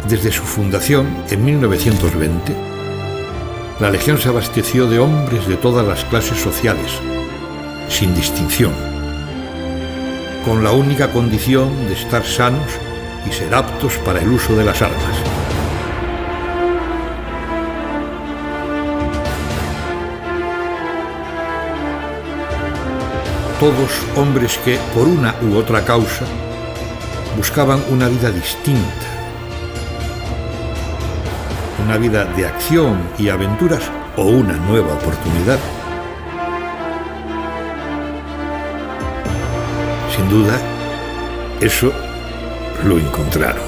Desde su fundación, en 1920, la Legión se abasteció de hombres de todas las clases sociales, sin distinción, con la única condición de estar sanos y ser aptos para el uso de las armas. Todos hombres que, por una u otra causa, buscaban una vida distinta, una vida de acción y aventuras o una nueva oportunidad. Sin duda, eso lo encontraron.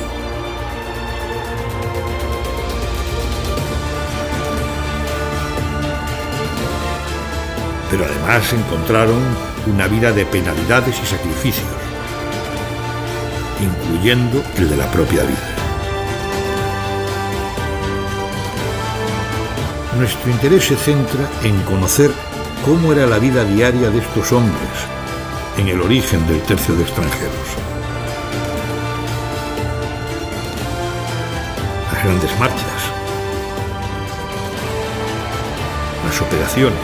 Pero además encontraron una vida de penalidades y sacrificios, incluyendo el de la propia vida. Nuestro interés se centra en conocer cómo era la vida diaria de estos hombres en el origen del Tercio de Extranjeros. Las grandes marchas, las operaciones,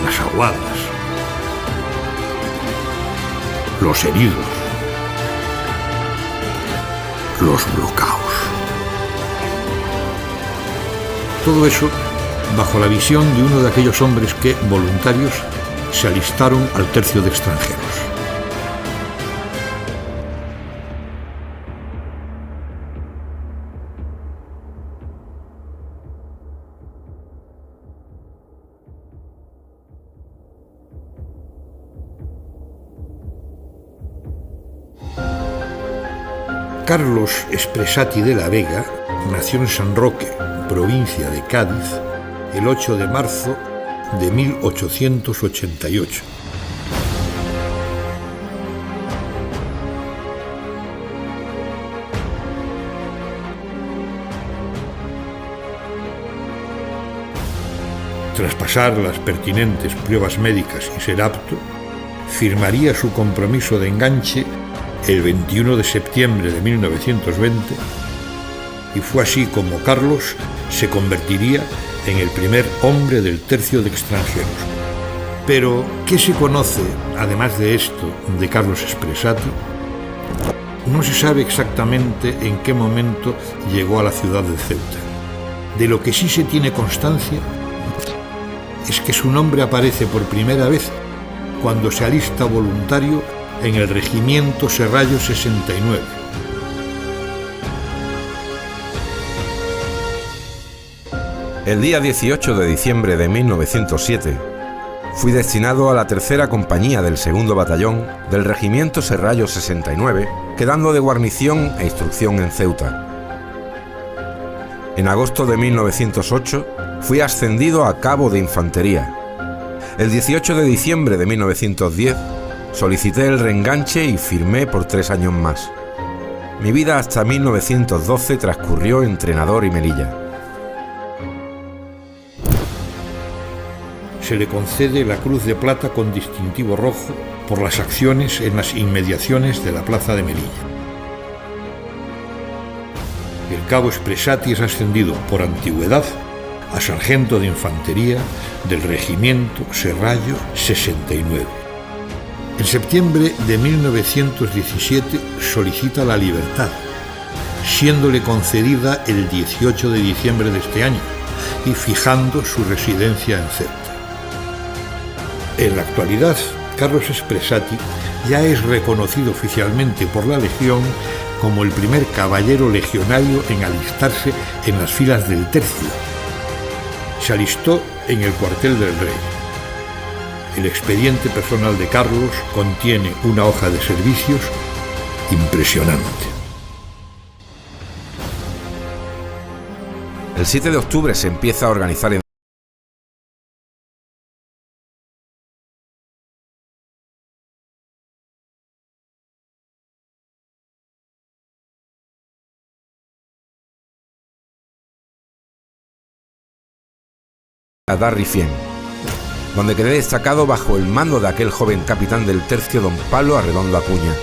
las aguadas, los heridos, los bloqueos. Todo eso bajo la visión de uno de aquellos hombres que, voluntarios, se alistaron al Tercio de Extranjeros. Carlos Espresati de la Vega nació en San Roque, provincia de Cádiz, el 8 de marzo de 1888. Tras pasar las pertinentes pruebas médicas y ser apto, firmaría su compromiso de enganche el 21 de septiembre de 1920, y fue así como Carlos se convertiría en el primer hombre del Tercio de Extranjeros. Pero, ¿qué se conoce, además de esto, de Carlos Espresati? No se sabe exactamente en qué momento llegó a la ciudad de Ceuta. De lo que sí se tiene constancia es que su nombre aparece por primera vez cuando se alista voluntario en el Regimiento Serrallo 69. El día 18 de diciembre de 1907 fui destinado a la tercera compañía del segundo batallón del Regimiento Serrallo 69, quedando de guarnición e instrucción en Ceuta. En agosto de 1908 fui ascendido a cabo de infantería. El 18 de diciembre de 1910 solicité el reenganche y firmé por 3 años más. Mi vida hasta 1912 transcurrió en Trenador y Melilla. Se le concede la Cruz de Plata con distintivo rojo por las acciones en las inmediaciones de la plaza de Melilla. El cabo Espresati es ascendido por antigüedad a sargento de infantería del Regimiento Serrallo 69. En septiembre de 1917 solicita la libertad, siéndole concedida el 18 de diciembre de este año y fijando su residencia en Ceuta. En la actualidad, Carlos Espresati ya es reconocido oficialmente por la Legión como el primer caballero legionario en alistarse en las filas del Tercio. Se alistó en el cuartel del Rey. El expediente personal de Carlos contiene una hoja de servicios impresionante. El 7 de octubre se empieza a organizar en a Darrifien, donde quedé destacado bajo el mando de aquel joven capitán del Tercio, don Pablo Arredondo Acuña.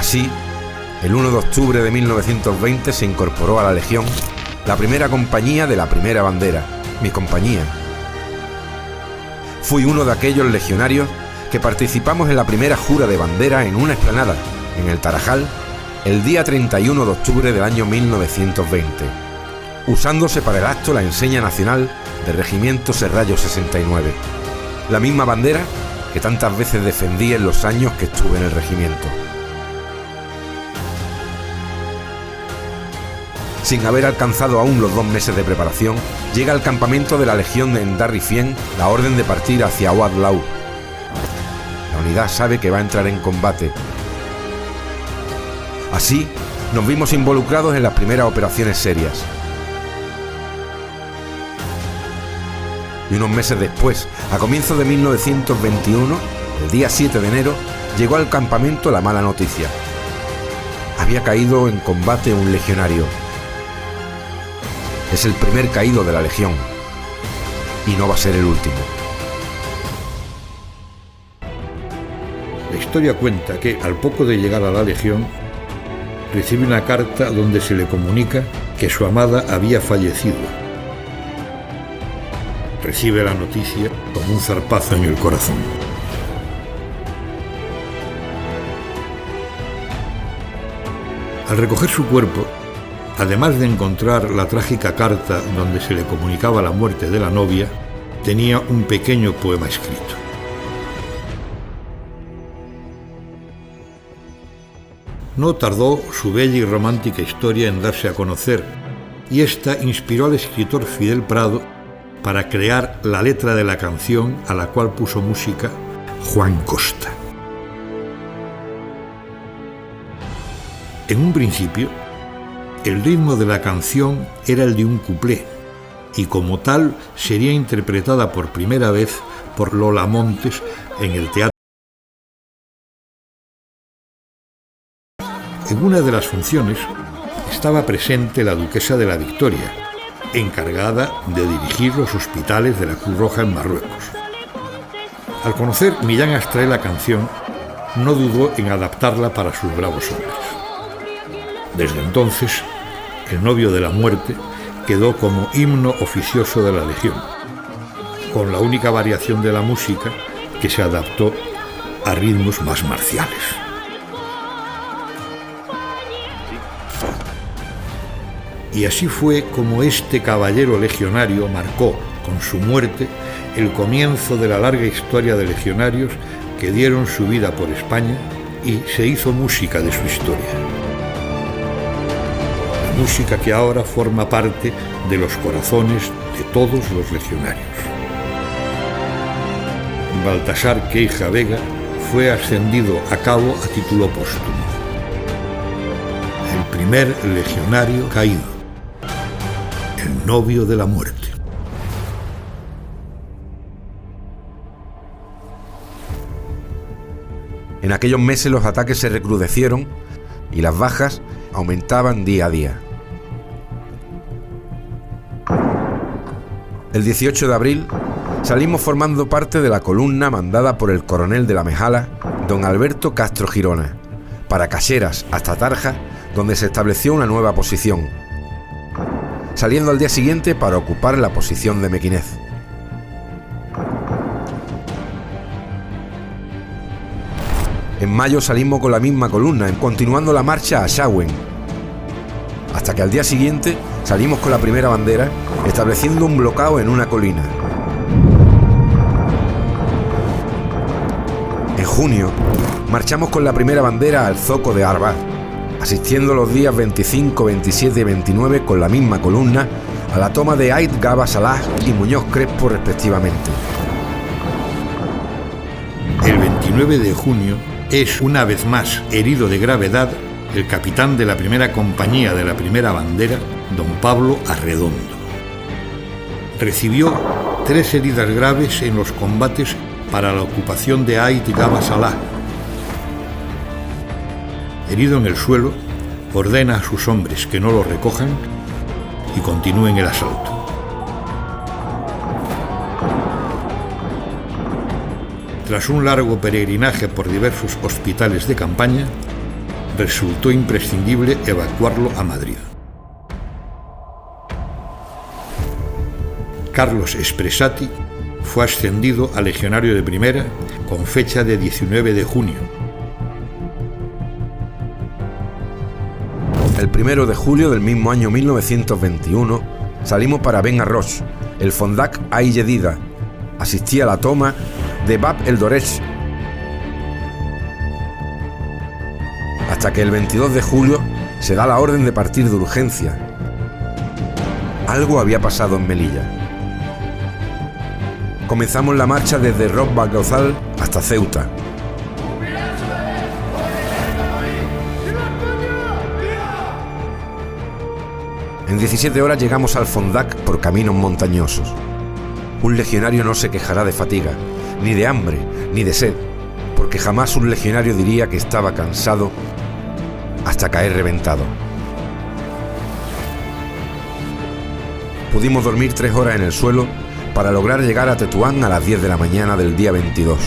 Así, el 1 de octubre de 1920 se incorporó a la Legión la primera compañía de la primera bandera, mi compañía. Fui uno de aquellos legionarios que participamos en la primera jura de bandera en una explanada, en el Tarajal, el día 31 de octubre del año 1920, usándose para el acto la enseña nacional del Regimiento Serrallo 69, la misma bandera que tantas veces defendí en los años que estuve en el regimiento. Sin haber alcanzado aún los 2 meses de preparación, llega al campamento de la Legión en Darrifien la orden de partir hacia Ouadlaou. La unidad sabe que va a entrar en combate. Así, nos vimos involucrados en las primeras operaciones serias. Y unos meses después, a comienzos de 1921, el día 7 de enero, llegó al campamento la mala noticia. Había caído en combate un legionario. Es el primer caído de la Legión, y no va a ser el último. La historia cuenta que, al poco de llegar a la Legión, recibe una carta donde se le comunica que su amada había fallecido. Recibe la noticia con un zarpazo en el corazón. Al recoger su cuerpo, además de encontrar la trágica carta donde se le comunicaba la muerte de la novia, tenía un pequeño poema escrito. No tardó su bella y romántica historia en darse a conocer, y esta inspiró al escritor Fidel Prado para crear la letra de la canción a la cual puso música Juan Costa. En un principio, el ritmo de la canción era el de un cuplé, y como tal sería interpretada por primera vez por Lola Montes en el teatro. En una de las funciones estaba presente la duquesa de la Victoria, encargada de dirigir los hospitales de la Cruz Roja en Marruecos. Al conocer Millán Astray la canción, no dudó en adaptarla para sus bravos hombres. Desde entonces, El novio de la muerte quedó como himno oficioso de la Legión, con la única variación de la música que se adaptó a ritmos más marciales. Y así fue como este caballero legionario marcó, con su muerte, el comienzo de la larga historia de legionarios que dieron su vida por España y se hizo música de su historia. La música que ahora forma parte de los corazones de todos los legionarios. Baltasar Queija Vega fue ascendido a cabo a título póstumo. El primer legionario caído. El novio de la muerte. En aquellos meses los ataques se recrudecieron y las bajas aumentaban día a día. El 18 de abril salimos formando parte de la columna mandada por el coronel de la Mejala, don Alberto Castro Girona, para Caseras hasta Tarja, donde se estableció una nueva posición, saliendo al día siguiente para ocupar la posición de Mequinez. En mayo salimos con la misma columna, continuando la marcha a Schauen, hasta que al día siguiente salimos con la primera bandera, estableciendo un bloqueo en una colina. En junio, marchamos con la primera bandera al Zoco de Arbat, asistiendo los días 25, 27 y 29 con la misma columna a la toma de Ait Gaba Salah y Muñoz Crespo respectivamente. El 29 de junio es una vez más herido de gravedad el capitán de la primera compañía de la primera bandera, don Pablo Arredondo. Recibió 3 heridas graves en los combates para la ocupación de Ait Gaba Salah. Herido en el suelo, ordena a sus hombres que no lo recojan y continúen el asalto. Tras un largo peregrinaje por diversos hospitales de campaña, resultó imprescindible evacuarlo a Madrid. Carlos Espresati fue ascendido a legionario de primera con fecha de 19 de junio. El 1 de julio del mismo año 1921 salimos para Ben Arroch, el Fondak Ay Yedida. Asistí a la toma de Bab el Doresh, hasta que el 22 de julio se da la orden de partir de urgencia. Algo había pasado en Melilla. Comenzamos la marcha desde Rob Bagozal hasta Ceuta. En 17 horas llegamos al Fondak por caminos montañosos. Un legionario no se quejará de fatiga, ni de hambre, ni de sed, porque jamás un legionario diría que estaba cansado hasta caer reventado. Pudimos dormir 3 horas en el suelo para lograr llegar a Tetuán a las 10 de la mañana del día 22.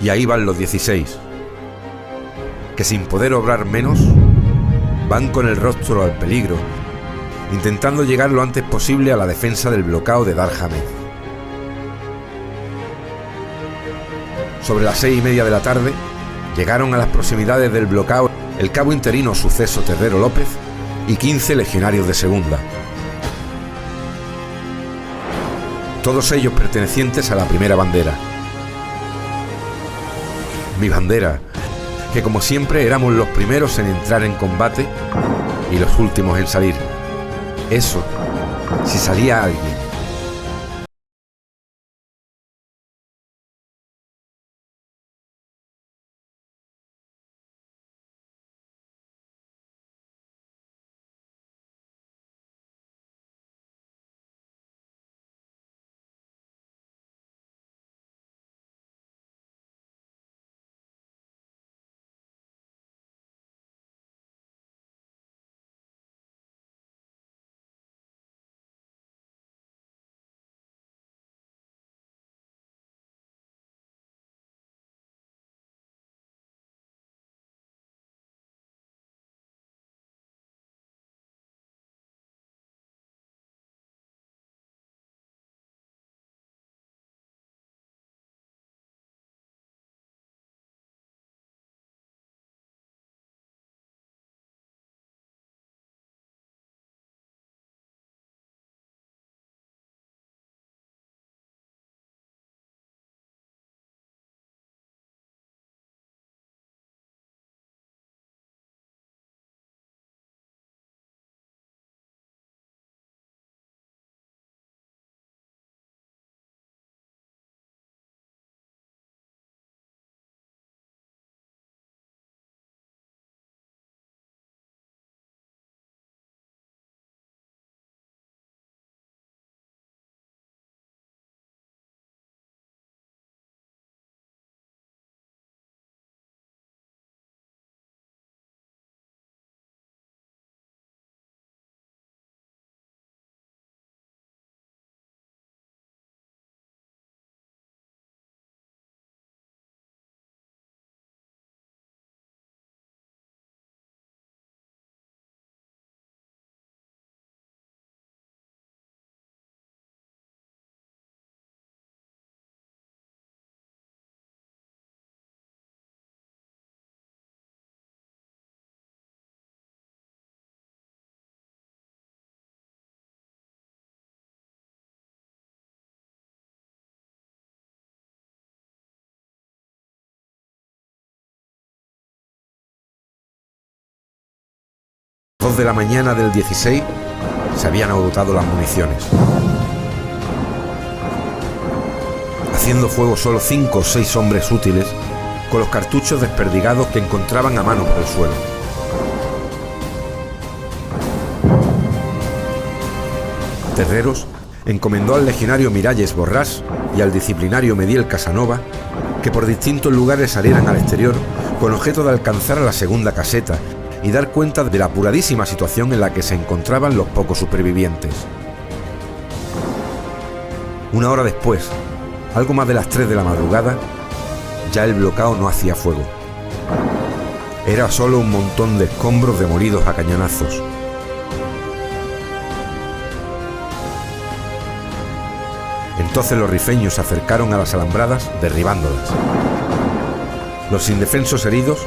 Y ahí van los 16, que sin poder obrar menos, van con el rostro al peligro, intentando llegar lo antes posible a la defensa del bloqueo de Dar Hamed. Sobre las 6:30 de la tarde, llegaron a las proximidades del Blocao el cabo interino Suceso Terrero López y 15 legionarios de segunda. Todos ellos pertenecientes a la primera bandera. Mi bandera, que como siempre éramos los primeros en entrar en combate y los últimos en salir. Eso, si salía alguien. A las 2 de la mañana del 16 se habían agotado las municiones, haciendo fuego solo 5 o 6 hombres útiles con los cartuchos desperdigados que encontraban a mano por el suelo. Terreros encomendó al legionario Miralles Borrás y al disciplinario Mediel Casanova que por distintos lugares salieran al exterior con objeto de alcanzar a la segunda caseta y dar cuenta de la apuradísima situación en la que se encontraban los pocos supervivientes. Una hora después, algo más de las 3 de la madrugada, ya el Blocao no hacía fuego. Era solo un montón de escombros demolidos a cañonazos. Entonces los rifeños se acercaron a las alambradas, derribándolas. Los indefensos heridos,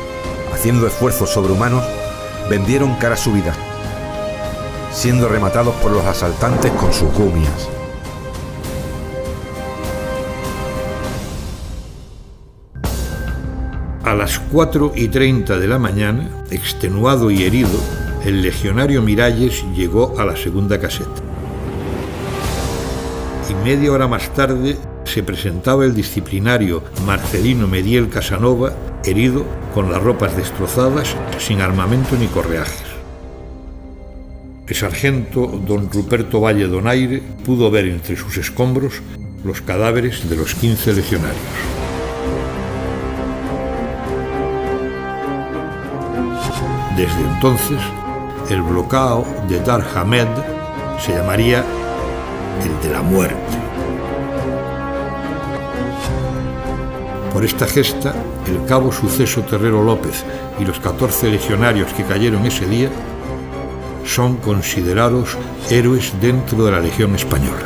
haciendo esfuerzos sobrehumanos, vendieron cara subida, siendo rematados por los asaltantes con sus gumias. A las 4:30 de la mañana, extenuado y herido, el legionario Miralles llegó a la segunda caseta. Y media hora más tarde se presentaba el disciplinario Marcelino Mediel Casanova, herido, con las ropas destrozadas, sin armamento ni correajes. El sargento don Ruperto Valle Donaire pudo ver entre sus escombros los cadáveres de los 15 legionarios. Desde entonces, el Blocao de Dar Hamed se llamaría el de la muerte. Por esta gesta, el cabo Suceso Terrero López y los 14 legionarios que cayeron ese día son considerados héroes dentro de la Legión Española.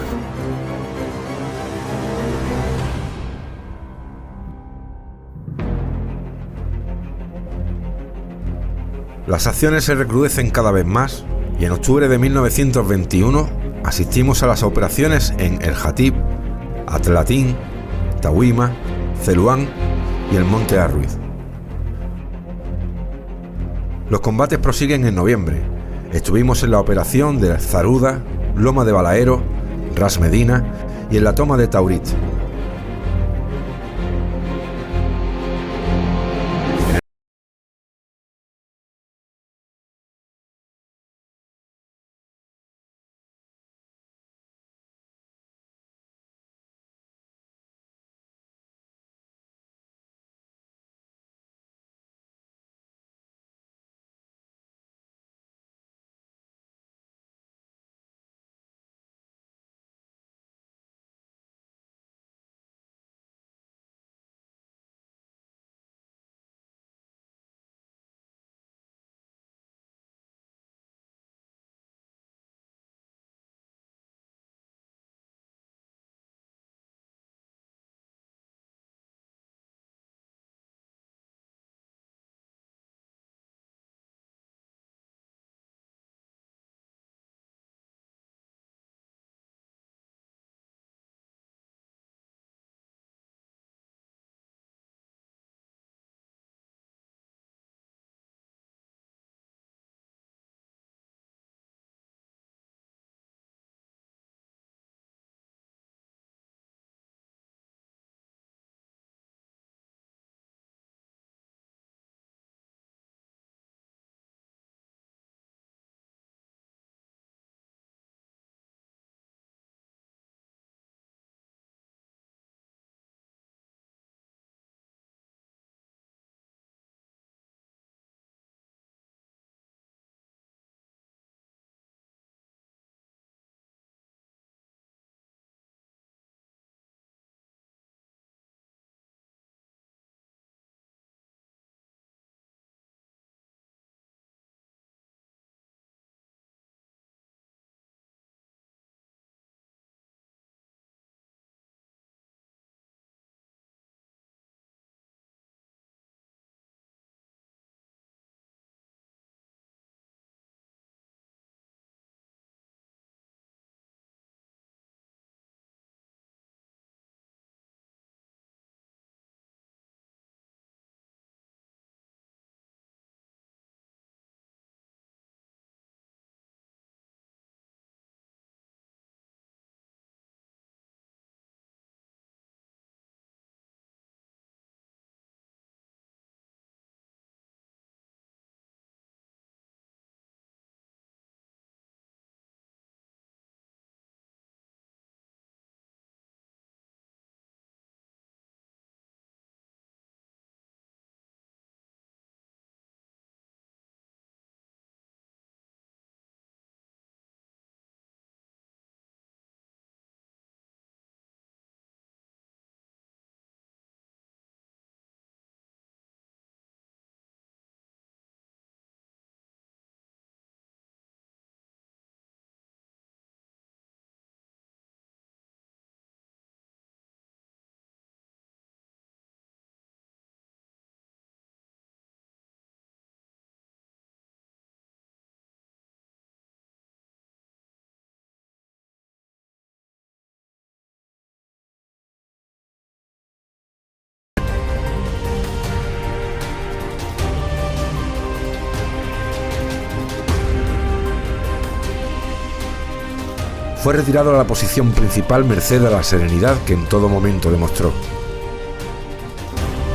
Las acciones se recrudecen cada vez más y en octubre de 1921 asistimos a las operaciones en El Jatib, Atlatín, Tahuima, Celuán y el Monte Arruiz. Los combates prosiguen en noviembre. Estuvimos en la operación de Zaruda, Loma de Balaero, Ras Medina y en la toma de Taurit. Fue retirado a la posición principal merced a la serenidad que en todo momento demostró.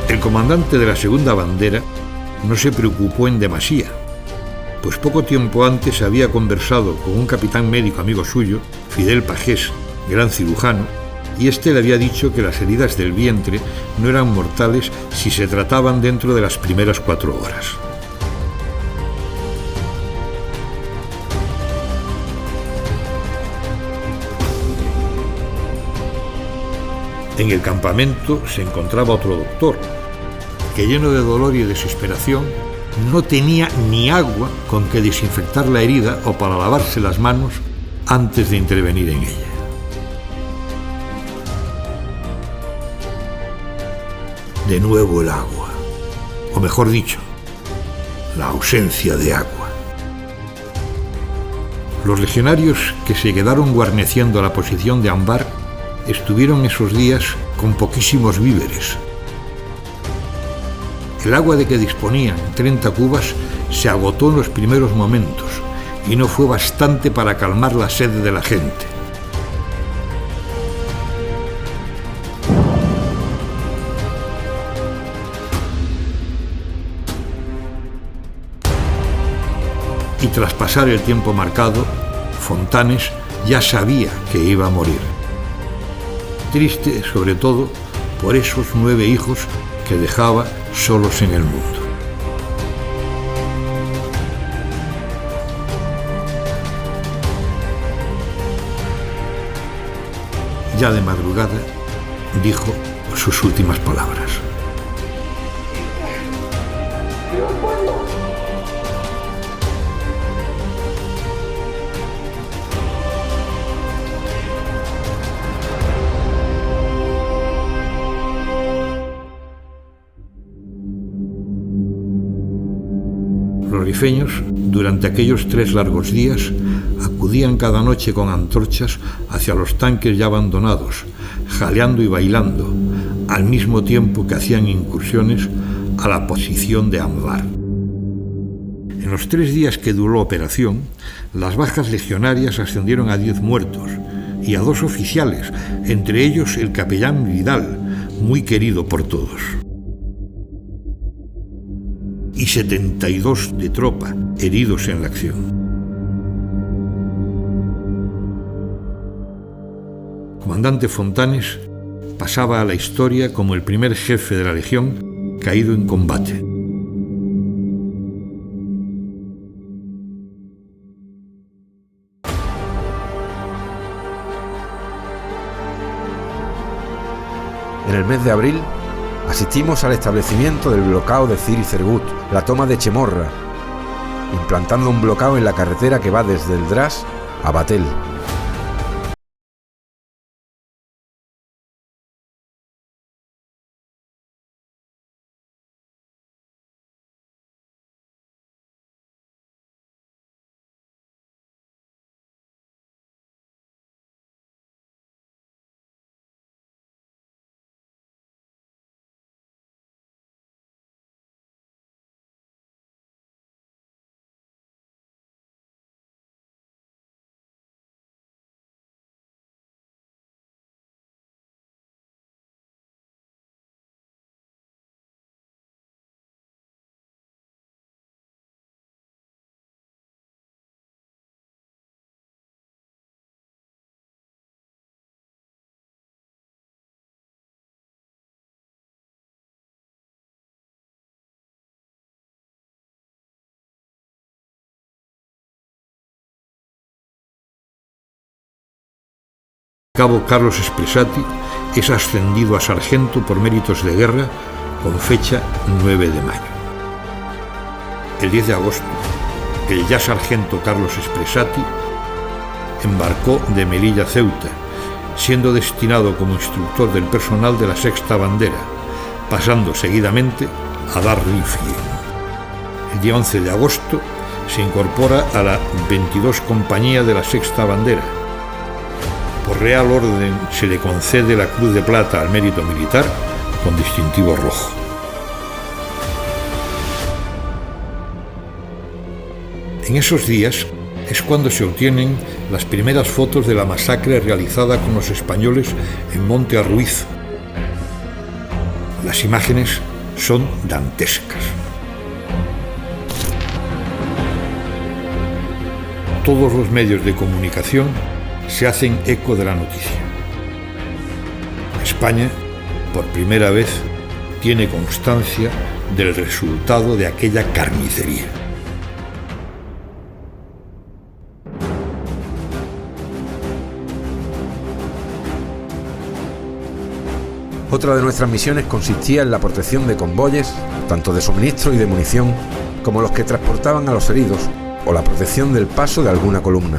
El comandante de la segunda bandera no se preocupó en demasía, pues poco tiempo antes había conversado con un capitán médico amigo suyo, Fidel Pagés, gran cirujano, y este le había dicho que las heridas del vientre no eran mortales si se trataban dentro de las primeras 4 horas. En el campamento se encontraba otro doctor, que lleno de dolor y desesperación, no tenía ni agua con que desinfectar la herida o para lavarse las manos antes de intervenir en ella. De nuevo el agua, o mejor dicho, la ausencia de agua. Los legionarios que se quedaron guarneciendo la posición de Anbar estuvieron esos días con poquísimos víveres. El agua de que disponían, 30 cubas, se agotó en los primeros momentos y no fue bastante para calmar la sed de la gente. Y tras pasar el tiempo marcado, Fontanes ya sabía que iba a morir. Triste, sobre todo, por esos 9 hijos que dejaba solos en el mundo. Ya de madrugada, dijo sus últimas palabras. Los rifeños, durante aquellos 3 largos días, acudían cada noche con antorchas hacia los tanques ya abandonados, jaleando y bailando, al mismo tiempo que hacían incursiones a la posición de Anbar. En los 3 días que duró la operación, las bajas legionarias ascendieron a 10 muertos y a 2 oficiales, entre ellos el capellán Vidal, muy querido por todos. Y 72 de tropa heridos en la acción. Comandante Fontanes pasaba a la historia como el primer jefe de la Legión caído en combate. En el mes de abril asistimos al establecimiento del bloqueo de Cir y Cergut, la toma de Chemorra, implantando un bloqueo en la carretera que va desde el Dras a Batel. Cabo Carlos Espresati es ascendido a sargento por méritos de guerra con fecha 9 de mayo. El 10 de agosto, el ya sargento Carlos Espresati embarcó de Melilla a Ceuta, siendo destinado como instructor del personal de la Sexta Bandera, pasando seguidamente a dar rifle. El día 11 de agosto se incorpora a la 22 Compañía de la Sexta Bandera. Por real orden se le concede la Cruz de Plata al mérito militar con distintivo rojo. En esos días es cuando se obtienen las primeras fotos de la masacre realizada con los españoles en Monte Arruiz. Las imágenes son dantescas. Todos los medios de comunicación se hacen eco de la noticia. España, por primera vez, tiene constancia del resultado de aquella carnicería. Otra de nuestras misiones consistía en la protección de convoyes, tanto de suministro y de munición, como los que transportaban a los heridos, o la protección del paso de alguna columna.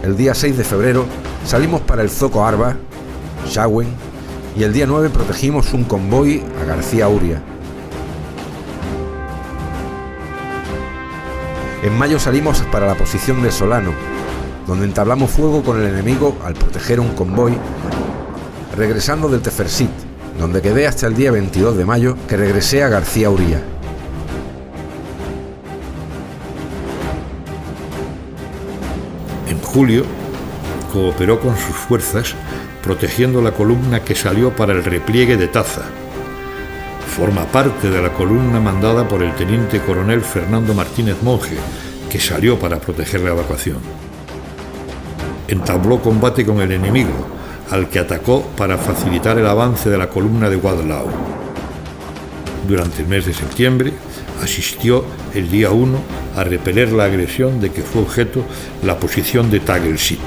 El día 6 de febrero salimos para el Zoco Arba, Xagüen y el día 9 protegimos un convoy a García Uria. En mayo salimos para la posición de Solano, donde entablamos fuego con el enemigo al proteger un convoy, regresando del Tefersit, donde quedé hasta el día 22 de mayo, que regresé a García Uría. En julio, cooperó con sus fuerzas protegiendo la columna que salió para el repliegue de Taza. Forma parte de la columna mandada por el teniente coronel Fernando Martínez Monge, que salió para proteger la evacuación. Entabló combate con el enemigo, al que atacó para facilitar el avance de la columna de Guadalao. Durante el mes de septiembre, asistió el día 1 a repeler la agresión de que fue objeto la posición de Tagelsit.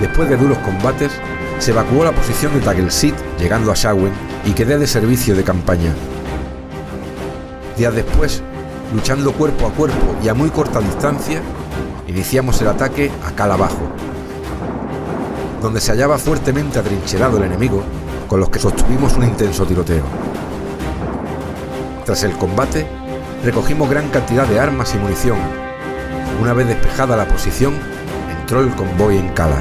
Después de duros combates, se evacuó la posición de Tagelsit, llegando a Schauen, y quedé de servicio de campaña. Días después, luchando cuerpo a cuerpo y a muy corta distancia, iniciamos el ataque a Cal Abajo, donde se hallaba fuertemente atrincherado el enemigo, con los que sostuvimos un intenso tiroteo. Tras el combate, recogimos gran cantidad de armas y munición. Una vez despejada la posición, entró el convoy en Cala.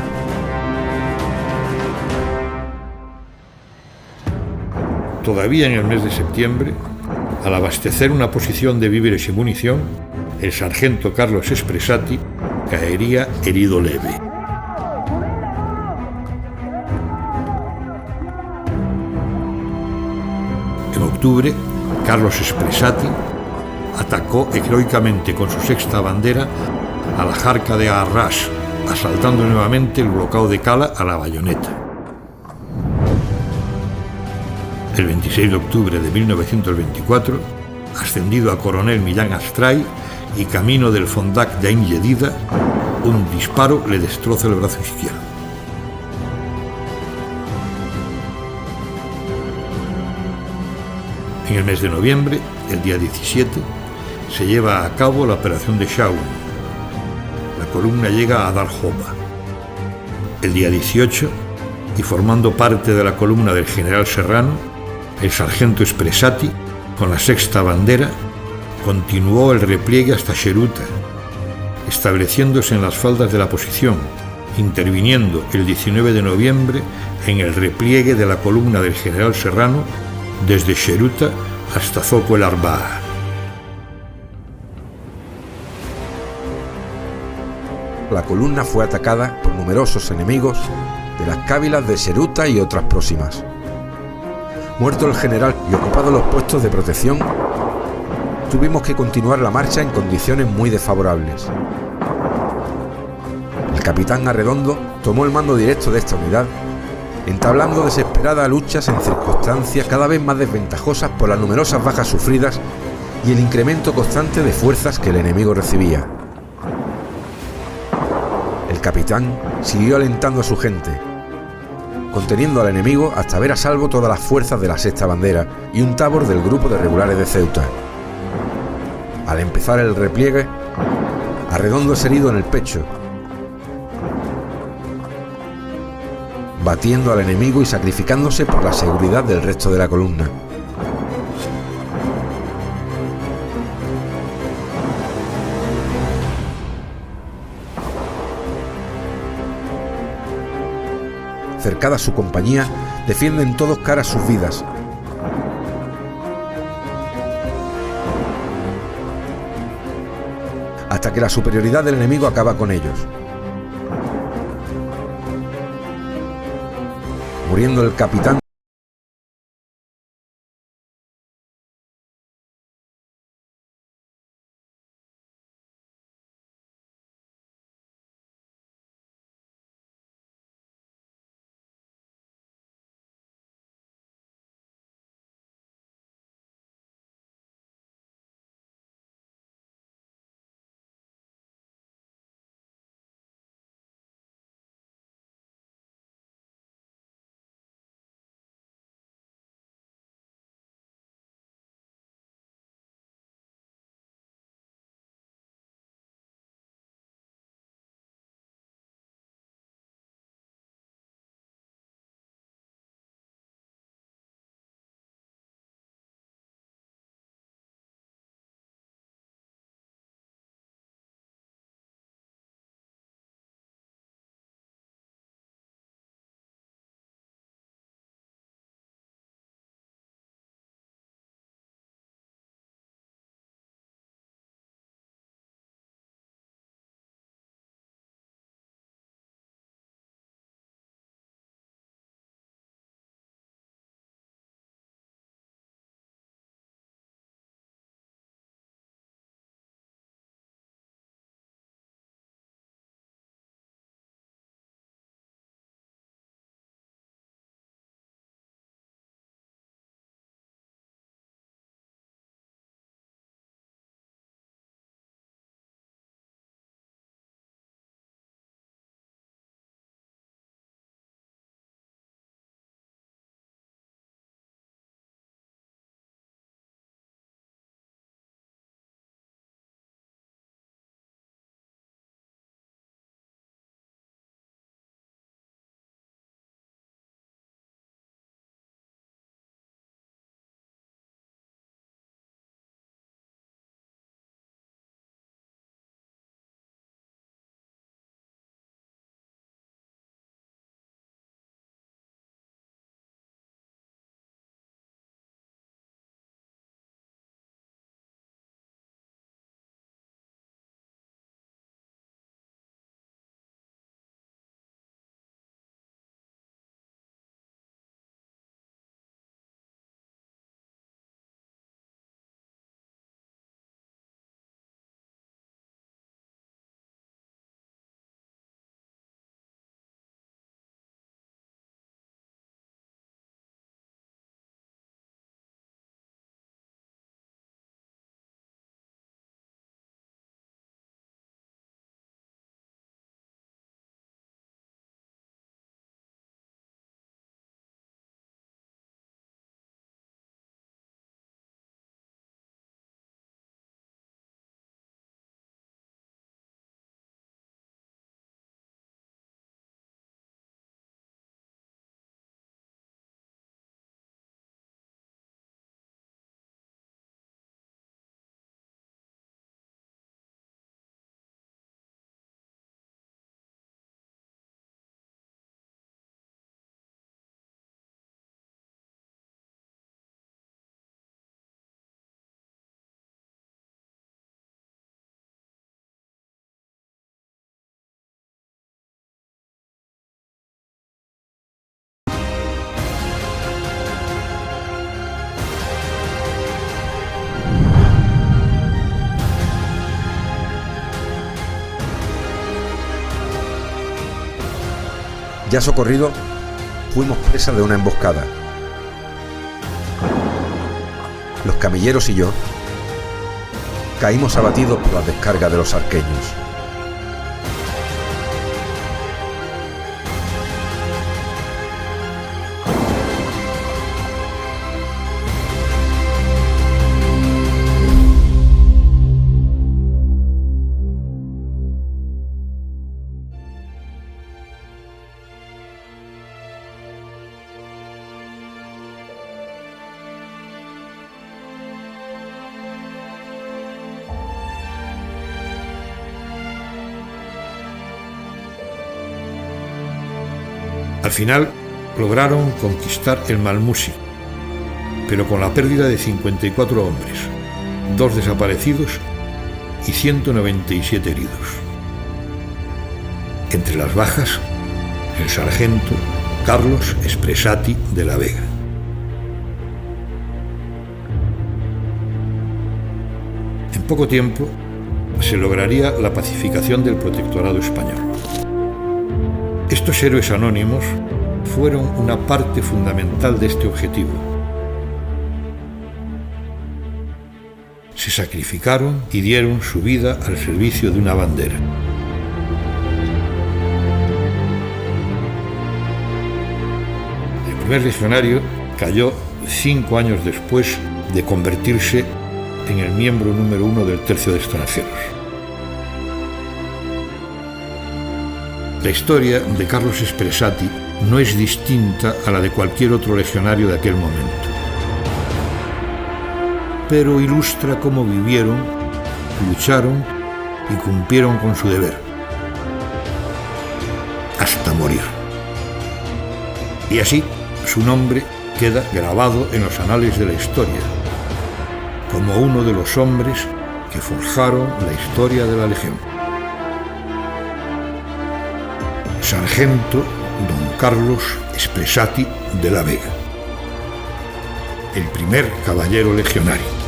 Todavía en el mes de septiembre, al abastecer una posición de víveres y munición, el sargento Carlos Espresati caería herido leve. En octubre, Carlos Espresati atacó heroicamente con su sexta bandera a la Jarca de Arras, asaltando nuevamente el bloqueo de Cala a la bayoneta. El 26 de octubre de 1924, ascendido a coronel Millán Astray y camino del Fondac de Ain Yedida, un disparo le destroza el brazo izquierdo. En el mes de noviembre, el día 17, se lleva a cabo la operación de Schauen. La columna llega a Darjoba. El día 18, y formando parte de la columna del general Serrano, el sargento Espresati, con la sexta bandera, continuó el repliegue hasta Xeruta, estableciéndose en las faldas de la posición, interviniendo el 19 de noviembre en el repliegue de la columna del general Serrano desde Xeruta hasta Zoco el Arbaa. La columna fue atacada por numerosos enemigos de las cávilas de Xeruta y otras próximas. Muerto el general y ocupados los puestos de protección, tuvimos que continuar la marcha en condiciones muy desfavorables. El capitán Arredondo tomó el mando directo de esta unidad, entablando desesperadas luchas en circunstancias cada vez más desventajosas por las numerosas bajas sufridas y el incremento constante de fuerzas que el enemigo recibía. El capitán siguió alentando a su gente, conteniendo al enemigo hasta ver a salvo todas las fuerzas de la sexta bandera y un tabor del grupo de regulares de Ceuta. Al empezar el repliegue, Arredondo es herido en el pecho, batiendo al enemigo y sacrificándose por la seguridad del resto de la columna. Cercada su compañía, defienden todos caras sus vidas. Hasta que la superioridad del enemigo acaba con ellos. Muriendo el capitán Ya socorridos, fuimos presa de una emboscada. Los camilleros y yo caímos abatidos por la descarga de los arqueños. Al final lograron conquistar el Malmusi, pero con la pérdida de 54 hombres, 2 desaparecidos y 197 heridos. Entre las bajas, el sargento Carlos Espresati de la Vega. En poco tiempo se lograría la pacificación del protectorado español. Estos héroes anónimos fueron una parte fundamental de este objetivo. Se sacrificaron y dieron su vida al servicio de una bandera. El primer legionario cayó 5 años después de convertirse en el miembro número 1 del Tercio de Extranjeros. La historia de Carlos Espresati no es distinta a la de cualquier otro legionario de aquel momento, pero ilustra cómo vivieron, lucharon y cumplieron con su deber, hasta morir. Y así su nombre queda grabado en los anales de la historia, como uno de los hombres que forjaron la historia de la Legión. Sargento Don Carlos Espresati de la Vega, el primer caballero legionario.